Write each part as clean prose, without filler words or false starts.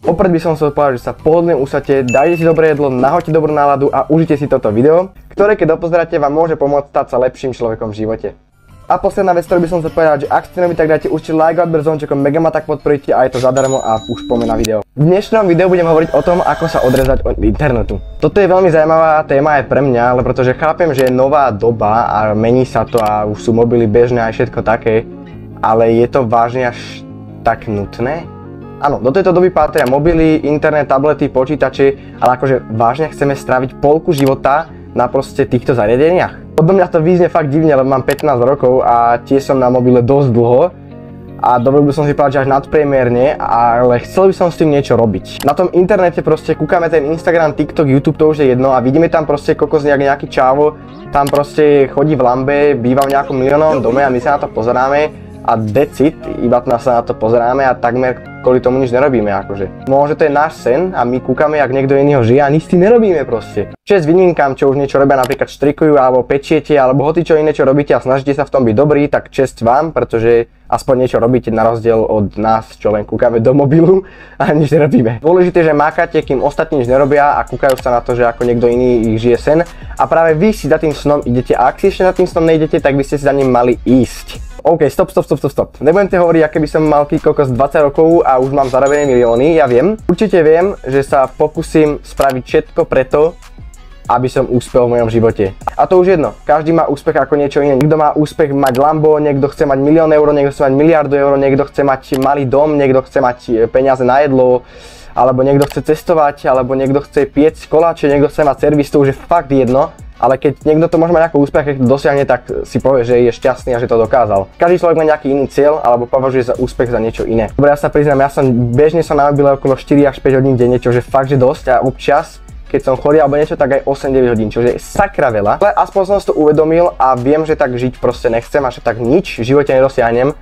Opred by som chcel povedať, že sa pohodlne usadte, dajte si dobré jedlo, nahoďte dobrú náladu a užite si toto video, ktoré keď dopozeráte vám môže pomôcť stať sa lepším človekom v živote. A posledná vec, ktorú by som chcel povedať, že ak ste noví, tak dajte určite like a odber zvončekom, mega ma tak podporíte a je to zadarmo a už poďme na video. V dnešnom videu budem hovoriť o tom, ako sa odrezať od internetu. Toto je veľmi zaujímavá téma aj pre mňa, ale pretože chápem, že je nová doba a mení sa to a už sú mobily bežné a všetko také, ale je to vážne až tak nutné? Áno, do tejto doby patria mobily, internet, tablety, počítače, ale akože vážne chceme stráviť polku života na proste týchto zariadeniach? Odo mňa to vyznie fakt divne, lebo mám 15 rokov a tiež som na mobile dosť dlho a dovolil by som si povedať, že až nadpriemerne, ale chcel by som s tým niečo robiť. Na tom internete proste kúkame ten Instagram, TikTok, YouTube, to už je jedno a vidíme tam proste kokos nejaký čávo, tam proste chodí v lambe, býva v nejakom miliónovom dome a my sa na to pozeráme a decid, iba sa na to pozeráme a takmer kvôli tomu nič nerobíme akože. Možno to je náš sen a my kúkame, jak niekto iného žije a nič si nerobíme proste. Česť výnimkám, čo už niečo robia, napríklad štrikujú alebo pečiete alebo hocičo iné čo robíte a snažíte sa v tom byť dobrý, tak česť vám, pretože aspoň niečo robíte na rozdiel od nás, čo len kúkame do mobilu a nič nerobíme. Dôležité, že mákate, kým ostatní nič nerobia a kúkajú sa na to, že ako niekto iný ich žije sen a práve vy si za tým snom idete a ak si ešte za tým snom nejdete, tak by ste si za ním mali ísť. OK, stop. Nebudem ti hovoriť, aké by som mal kokos 20 rokov a už mám zarobené milióny, ja viem. Určite viem, že sa pokúsim spraviť všetko preto, aby som úspel v mojom živote. A to už jedno, každý má úspech ako niečo iné. Niekto má úspech mať Lambo, niekto chce mať 1 000 000 eur, niekto chce mať 1 000 000 eur, niekto chce mať malý dom, niekto chce mať peniaze na jedlo, alebo niekto chce cestovať, alebo niekto chce piecť koláče, niekto chce mať servis, to už je fakt jedno. Ale keď niekto to môže mať ako úspech, keď to dosiahne, tak si povie, že je šťastný a že to dokázal. Každý človek má nejaký iný cieľ alebo považuje za úspech za niečo iné. Dobre, ja sa priznám, ja som bežne na mobile okolo 4 až 5 hodín denne, čo je fakt že dosť a občas, keď som chorý alebo niečo, tak aj 8-9 hodín, čo je sakra veľa. Ale aspoň som si to uvedomil a viem, že tak žiť proste nechcem a že tak nič v živote nedosiahnem.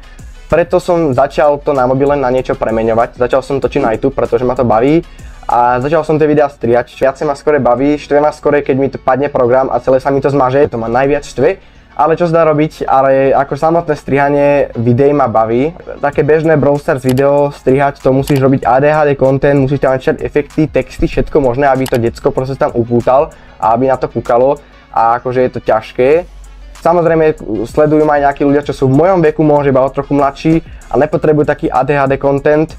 Preto som začal to na mobile na niečo premeňovať. Začal som točiť na YouTube, pretože ma to baví. A začal som tie videá strihať, viacej ma skore baví, štve ma skore, keď mi to padne program a celé sa mi to zmaže, to ma najviac štve. Ale čo sa dá robiť, ale ako samotné strihanie videí ma baví. Také bežné Brawl Stars video strihať, to musíš robiť ADHD content, musíš tam mať efekty, texty, všetko možné, aby to decko proste tam upútal a aby na to kúkalo a akože je to ťažké. Samozrejme sledujú ma aj nejakí ľudia, čo sú v mojom veku, možno iba o trochu mladší a nepotrebujú taký ADHD content.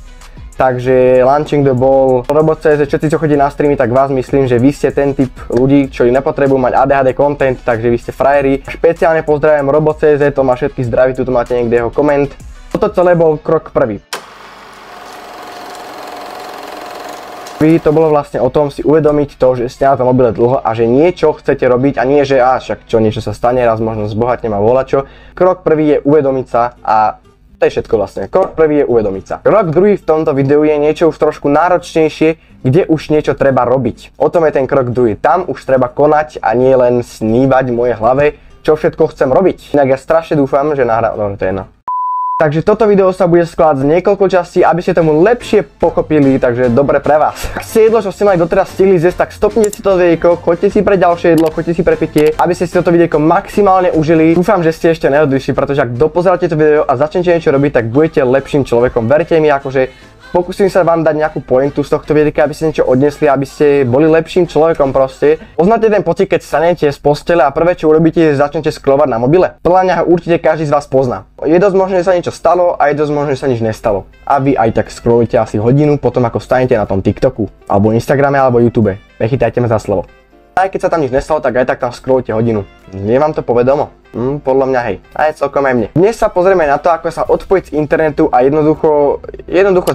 Takže Launching the Ball, Robot.cz, všetci, čo chodí na streamy, tak vás myslím, že vy ste ten typ ľudí, čo nepotrebujú mať ADHD content, takže vy ste frajeri. Špeciálne pozdravujem Robot.cz, to má všetky zdraví, tu máte niekde jeho koment. Toto celé bol krok prvý. To bolo vlastne o tom si uvedomiť to, že ste na tom mobile dlho a že niečo chcete robiť a nie, že však čo, niečo sa stane, raz možno zbohatnem a volačo. Krok prvý je uvedomiť sa a to je všetko vlastne. Krok prvý je uvedomiť sa. Krok druhý v tomto videu je niečo už trošku náročnejšie, kde už niečo treba robiť. O tom je ten krok druhý. Tam už treba konať a nie len snívať v mojej hlave, čo všetko chcem robiť. Inak ja strašne dúfam, že nahrám, to je jedno. Takže toto video sa bude skladať z niekoľko častí, aby ste tomu lepšie pochopili, takže dobre pre vás. Ak ste jedlo, čo ste mali doteraz stihli zjesť, tak stopnite si to videjko, choďte si pre ďalšie jedlo, choďte si pre pitie, aby ste si toto videjko maximálne užili. Dúfam, že ste ešte neodišli, pretože ak dopozeráte to video a začnete niečo robiť, tak budete lepším človekom. Verte mi, akože pokúsim sa vám dať nejakú pointu z tohto videa, aby ste niečo odnesli, aby ste boli lepším človekom proste. Poznáte ten pocit, keď stanete z postele a prvé čo urobíte, je začnete scrollovať na mobile? Podľa mňa ho určite každý z vás pozná. Je dosť možné, že sa niečo stalo a je dosť možné, že sa nič nestalo. A vy aj tak scrollujete asi hodinu potom ako stanete na tom TikToku, alebo Instagrame, alebo YouTube. Nechytajte ma za slovo. Aj keď sa tam nič nestalo, tak aj tak tam scrollujete hodinu. Nie vám to povedomo? Podľa mňa hej, aj celkom aj mne. Dnes sa pozrieme na to, ako sa odpojiť z internetu a jednoducho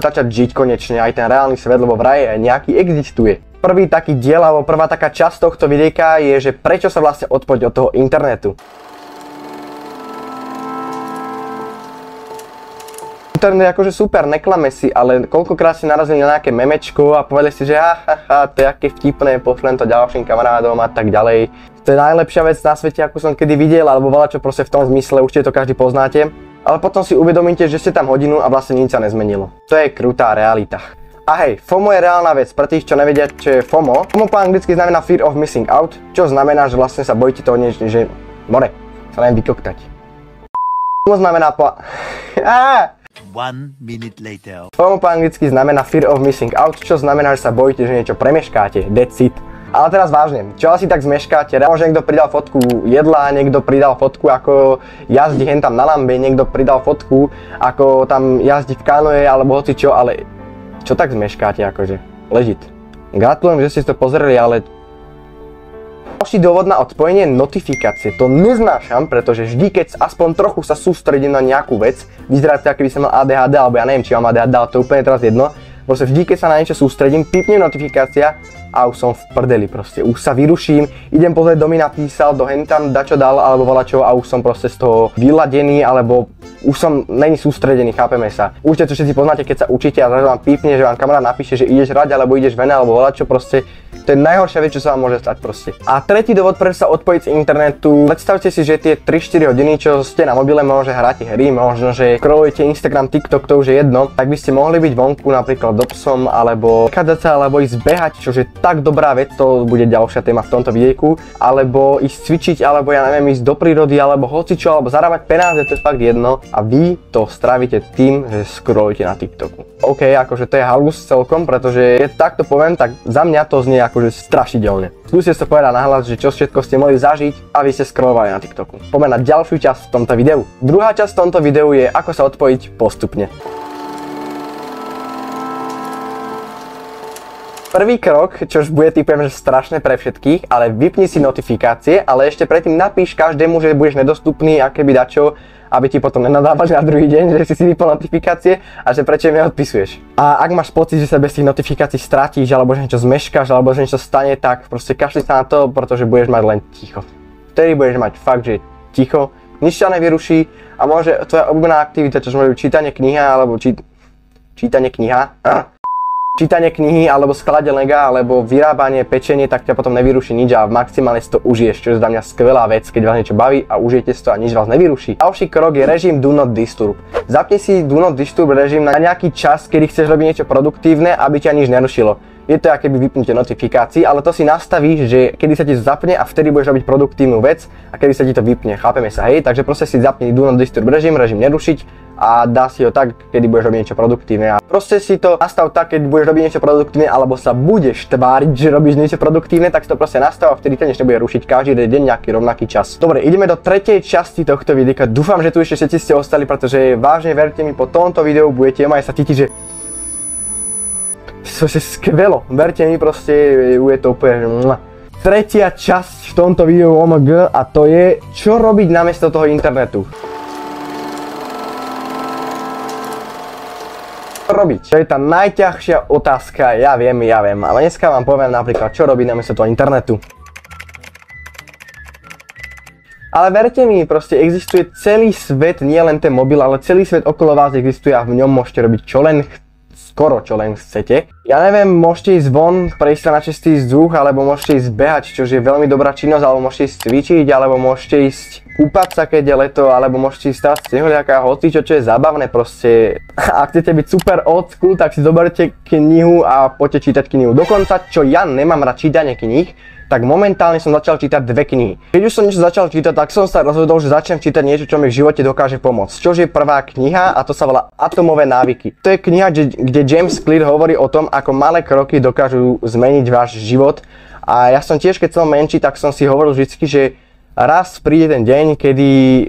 začať žiť konečne, aj ten reálny svet, lebo vraj nejaký existuje. Prvý taký diel, alebo prvá taká časť tohto videjka je, že prečo sa vlastne odpojiť od toho internetu. Internet je akože super, neklame si, ale koľkokrát si narazili na nejaké memečko a povedali si, že to je aké vtipné, pošlem to ďalším kamarádom a tak ďalej. To je najlepšia vec na svete, akú som kedy videl, alebo čo proste v tom zmysle, určite to každý poznáte. Ale potom si uvedomíte, že ste tam hodinu a vlastne nič sa nezmenilo. To je krutá realita. A hej, FOMO je reálna vec, pre tých, čo nevedia, čo je FOMO. FOMO po anglicky znamená Fear of Missing Out, čo znamená, že vlastne sa bojíte toho niečo, že more, sa len vykoktať. FOMO znamená 1 minute later. FOMO po anglicky znamená Fear of Missing Out, čo znamená, že sa bojíte, že niečo premeškáte. That's it. Ale teraz vážne, čo asi tak zmeškáte? Možno niekto pridal fotku jedla, niekto pridal fotku ako jazdí hen tam na lambe, niekto pridal fotku ako tam jazdí v kanoe alebo hoci čo, ale čo tak zmeškáte akože? Legit. Gratulujem, že ste to pozreli, ale ďalší dôvod na odpojenie notifikácie. To neznášam, pretože vždy, keď aspoň trochu sa sústredím na nejakú vec, vyzerá to, ako by som mal ADHD, alebo ja neviem, či mám ADHD, ale to je úplne teraz jedno. Proste vždy, keď sa na niečo sústredím, pipne notifikácia a už som v prdeli proste. Už sa vyruším, idem pozrieť, kto mi napísal, do hentam dačo dal, alebo volačo a už som proste z toho vyladený, alebo už som není sústredený, chápeme sa. Určite to všetci poznáte, keď sa učíte a zrazu vám pípne, že vám kamarát napíše, že ideš hrať, alebo ideš ven, alebo volačo proste. To je najhoršia vec, čo sa vám môže stať proste. A tretí dôvod, prečo sa odpojiť z internetu, predstavte si, že tie 3-4 hodiny, čo ste na mobile, možno že hráte hry, možno že scrollujete Instagram, TikTok, to už je jedno, tak by ste mohli byť vonku napríklad do psom, alebo vychádzať sa, alebo ísť behať, čo je tak dobrá vec, to bude ďalšia téma v tomto videjku, alebo ísť cvičiť, alebo ja neviem, ísť do prírody, alebo hocičo, alebo zarábať peniaze, to je fakt jedno a vy to strávite tým, že scrollujete na TikToku. OK, akože to je halus celkom, pretože keď takto poviem, tak za mňa to znie akože strašidelne. Skúste sa povedať nahlas, že čo všetko ste mohli zažiť, aby ste scrollovali na TikToku. Poďme na ďalšiu časť v tomto videu. Druhá časť v tomto videu je, ako sa odpojiť postupne. Prvý krok, čož bude typujem, že strašné pre všetkých, ale vypni si notifikácie, ale ešte predtým napíš každému, že budeš nedostupný a keby dačo, aby ti potom nenadávali na druhý deň, že si vypol notifikácie a že prečo im neodpisuješ. A ak máš pocit, že sa bez tých notifikácií stratíš, alebo že niečo zmeškáš, alebo že niečo stane, tak proste kašli sa na to, pretože budeš mať len ticho. Vtedy budeš mať fakt, že ticho, nič ťa nevyruší a môže tvoja obľúbená aktivita, čo môže byť čítanie kniha, alebo čítanie knihy, alebo skladanie lega, alebo vyrábanie, pečenie, tak ťa potom nevyruší nič a maximálne si to užiješ, čo je za mňa skvelá vec, keď vás niečo baví a užijete si to a nič vás nevyruší. Ďalší krok je režim Do Not Disturb. Zapni si Do Not Disturb režim na nejaký čas, kedy chceš robiť niečo produktívne, aby ťa nič nerušilo. Je to akéby vypnutie notifikácií, ale to si nastavíš, že kedy sa ti to zapne a vtedy budeš robiť produktívnu vec a kedy sa ti to vypne, chápeme sa, hej? Takže proste si zapni Do Not Disturb režim nerušiť a dá si ho tak, kedy budeš robiť niečo produktívne. A proste si to nastav tak, keď budeš robiť niečo produktívne alebo sa budeš tváriť, že robíš niečo produktívne, tak si to proste nastav a vtedy ťa nič nebude rušiť každý deň nejaký rovnaký čas. Dobre, ideme do tretej časti tohto videa. Dúfam, že tu ešte všetci ste ostali, pretože vážne verte mi, po tomto videu budete aj sa cítiť, že to je skvelo, verte mi, proste je to úplne tretia časť v tomto videu OMG a to je, čo robiť namiesto toho internetu. Robiť? To je tá najťažšia otázka, ja viem, ale dneska vám poviem napríklad, čo robiť namiesto toho internetu. Ale verte mi, proste existuje celý svet, nie len ten mobil, ale celý svet okolo vás existuje a v ňom môžete robiť skoro čo len chcete. Ja neviem, môžete ísť von, prejsť sa na čistý vzduch, alebo môžete ísť behať, čo je veľmi dobrá činnosť, alebo môžete ísť cvičiť, alebo môžete ísť kúpať sa, keď je leto, alebo môžete ísť stavať snehuliaka, hocičo, čo je zábavné proste. Ak chcete byť super old school, tak si zoberte knihu a poďte čítať knihu. Dokonca, čo ja nemám rád čítanie kníh, tak momentálne som začal čítať 2 knihy. Keď už som niečo začal čítať, tak som sa rozhodol, že začnem čítať niečo, čo mi v živote dokáže pomôcť. Čož je prvá kniha a to sa volá Atomové návyky. To je kniha, kde James Clear hovorí o tom, ako malé kroky dokážu zmeniť váš život. A ja som tiež, keď som menší, tak som si hovoril vždycky, že raz príde ten deň, kedy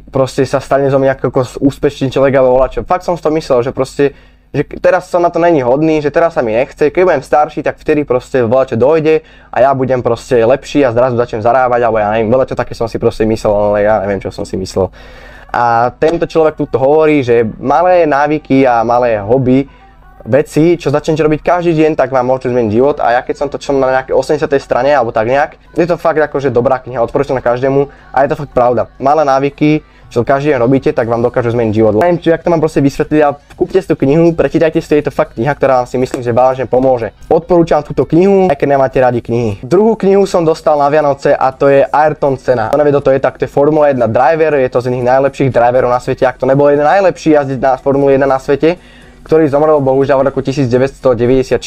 proste sa stane zo mňa ako úspešný človek alebo volačo. Fakt som si to myslel, že proste že teraz som na to není hodný, že teraz sa mi nechce, keď budem starší, tak vtedy proste volačo dojde a ja budem proste lepší a zrazu začnem zarábať, alebo ja neviem, volačo také som si proste myslel, ale ja neviem, čo som si myslel. A tento človek tuto hovorí, že malé návyky a malé hobby, veci, čo začnete robiť každý deň, tak vám môžu zmeniť život a ja keď som to čítal na nejakej 80. strane, alebo tak nejak, je to fakt akože dobrá kniha, odporúčam každému a je to fakt pravda. Malé návyky, čo každý deň robíte, tak vám dokážu zmeniť život. Neviem, či jak to mám proste vysvetliť, ale kúpte si tú knihu, prečítajte si, je to fakt kniha, ktorá vám si myslím, že vážne pomôže. Odporúčam túto knihu, aj keď nemáte radi knihy. Druhú knihu som dostal na Vianoce a to je Ayrton Senna. To nevie, to je tak, to je Formula 1 driver, je to z iných najlepších driverov na svete, ak to nebol jeden najlepší jazdiť na Formule 1 na svete, ktorý zomrel bohužiaľ v roku 1994.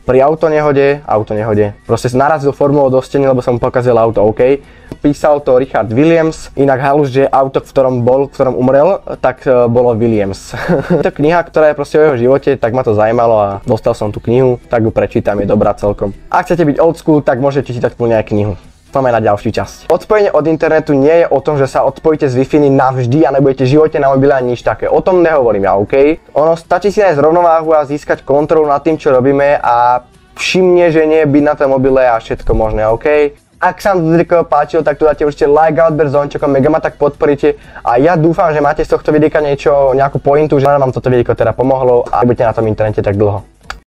pri autonehode, proste narazil formou do steny, lebo som mu pokazil auto, OK. Písal to Richard Williams, inak halus, že auto, v ktorom umrel, tak bolo Williams. Je to kniha, ktorá je proste o jeho živote, tak ma to zajímalo a dostal som tú knihu, tak ju prečítam, je dobrá celkom. Ak chcete byť old school, tak môžete čítať kľudne aj knihu. Poďme na ďalšiu časť. Odpojenie od internetu nie je o tom, že sa odpojíte z Wi-Fi navždy a nebudete v živote na mobile ani nič také. O tom nehovorím ja, OK? Ono stačí si nájsť rovnováhu a získať kontrolu nad tým, čo robíme a všimne, že nie byť na tom mobile a všetko možné, OK? Ak sa vám to video páčilo, tak tu dáte určite like a odber zvončekom, mega ma tak podporíte a ja dúfam, že máte z tohto videa nejakú pointu, že vám toto video teda pomohlo a budete na tom internete tak dlho.